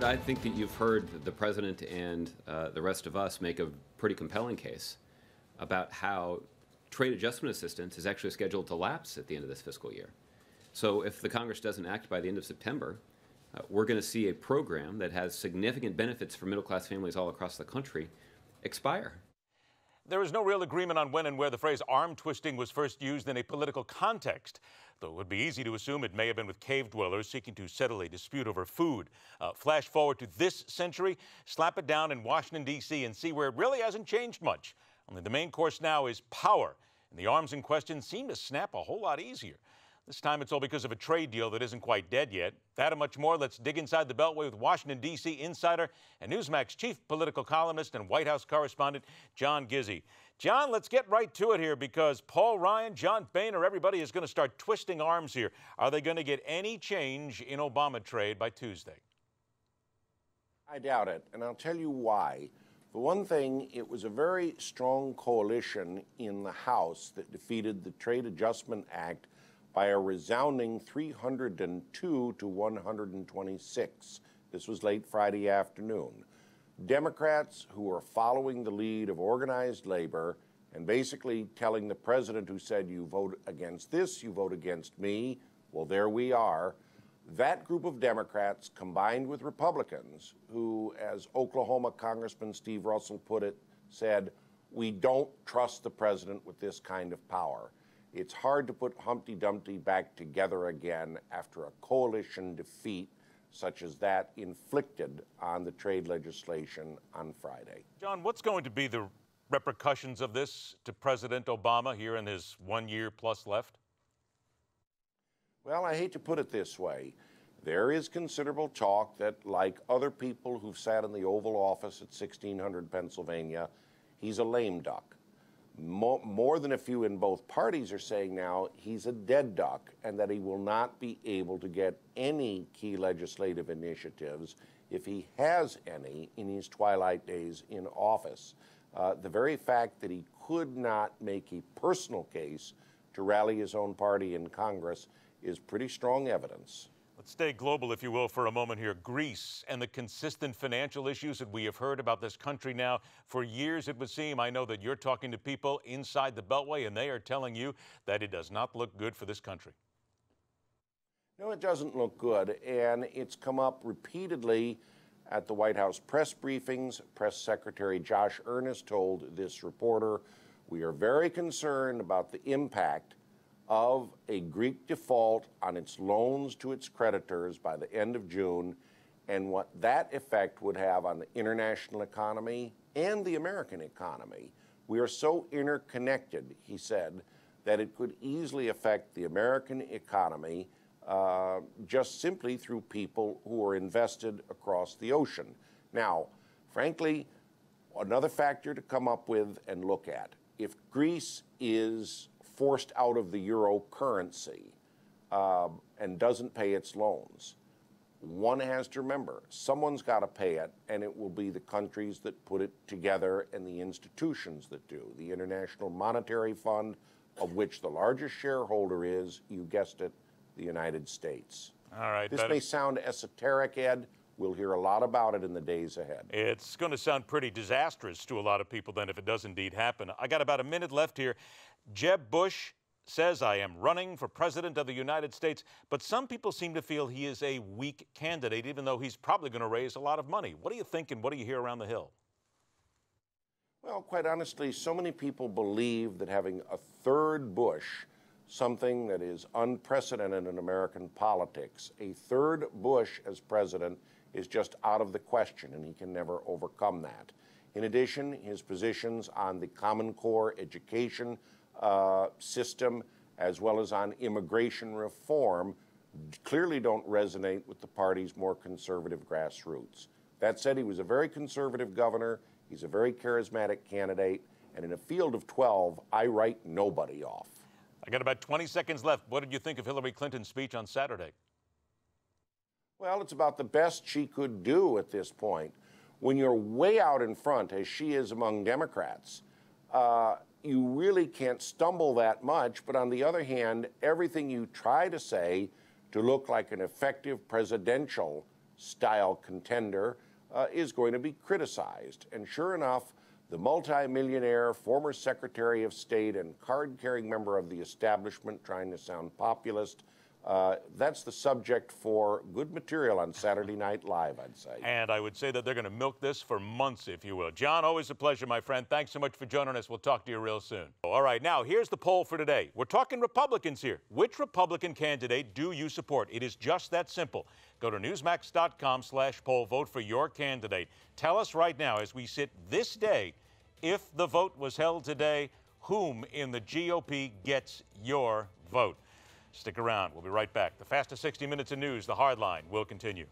I think that you've heard the president and the rest of us make a pretty compelling case about how trade adjustment assistance is actually scheduled to lapse at the end of this fiscal year. So if the Congress doesn't act by the end of September, we're going to see a program that has significant benefits for middle-class families all across the country expire. There is no real agreement on when and where the phrase arm twisting was first used in a political context, though it would be easy to assume it may have been with cave dwellers seeking to settle a dispute over food. Flash forward to this century, slap it down in Washington, D.C., and see where it really hasn't changed much. Only the main course now is power, and the arms in question seem to snap a whole lot easier. This time it's all because of a trade deal that isn't quite dead yet. That and much more. Let's dig inside the Beltway with Washington, D.C. insider and Newsmax chief political columnist and White House correspondent John Gizzi. John, let's get right to it here because Paul Ryan, John Boehner, everybody is going to start twisting arms here. Are they going to get any change in Obama trade by Tuesday? I doubt it, and I'll tell you why. For one thing, it was a very strong coalition in the House that defeated the Trade Adjustment Act by a resounding 302 to 126. This was late Friday afternoon. Democrats who are following the lead of organized labor and basically telling the president who said, you vote against this, you vote against me, well, there we are. That group of Democrats combined with Republicans who, as Oklahoma Congressman Steve Russell put it, said, we don't trust the president with this kind of power. It's hard to put Humpty Dumpty back together again after a coalition defeat such as that inflicted on the trade legislation on Friday. John, what's going to be the repercussions of this to President Obama here in his 1 year plus left? Well, I hate to put it this way. There is considerable talk that, like other people who've sat in the Oval Office at 1600 Pennsylvania, he's a lame duck. More than a few in both parties are saying now he's a dead duck and that he will not be able to get any key legislative initiatives, if he has any, in his twilight days in office. The very fact that he could not make a personal case to rally his own party in Congress is pretty strong evidence. Let's stay global, if you will, for a moment here. Greece and the consistent financial issues that we have heard about this country now for years, it would seem. I know that you're talking to people inside the Beltway, and they are telling you that it does not look good for this country. No, it doesn't look good, and it's come up repeatedly at the White House press briefings. Press Secretary Josh Earnest told this reporter, we are very concerned about the impact of a Greek default on its loans to its creditors by the end of June and what that effect would have on the international economy and the American economy. We are so interconnected, he said, that it could easily affect the American economy just simply through people who are invested across the ocean. Now, frankly, another factor to come up with and look at, if Greece is forced out of the euro currency and doesn't pay its loans, one has to remember, someone's got to pay it, and it will be the countries that put it together and the institutions that do. The International Monetary Fund, of which the largest shareholder is, you guessed it, the United States. All right. This may sound esoteric, Ed. We'll hear a lot about it in the days ahead. It's going to sound pretty disastrous to a lot of people then if it does indeed happen. I got about a minute left here. Jeb Bush says, I am running for president of the United States, but some people seem to feel he is a weak candidate, even though he's probably going to raise a lot of money. What do you think and what do you hear around the Hill? Well, quite honestly, so many people believe that having a third Bush, something that is unprecedented in American politics, a third Bush as president is just out of the question, and he can never overcome that. In addition, his positions on the Common Core education system, as well as on immigration reform, clearly don't resonate with the party's more conservative grassroots. That said, he was a very conservative governor. He's a very charismatic candidate. And in a field of 12, I write nobody off. I got about 20 seconds left. What did you think of Hillary Clinton's speech on Saturday? Well, it's about the best she could do at this point. When you're way out in front, as she is among Democrats, you really can't stumble that much. But on the other hand, everything you try to say to look like an effective presidential style contender is going to be criticized. And sure enough, the multimillionaire, former Secretary of State and card-carrying member of the establishment, trying to sound populist, that's the subject for good material on Saturday Night Live, I'd say. And I would say that they're going to milk this for months, if you will. John, always a pleasure, my friend. Thanks so much for joining us. We'll talk to you real soon. All right, now, here's the poll for today. We're talking Republicans here. Which Republican candidate do you support? It is just that simple. Go to Newsmax.com/poll. Vote for your candidate. Tell us right now, as we sit this day, if the vote was held today, whom in the GOP gets your vote? Stick around. We'll be right back. The fastest 60 minutes of news, The Hard Line, will continue.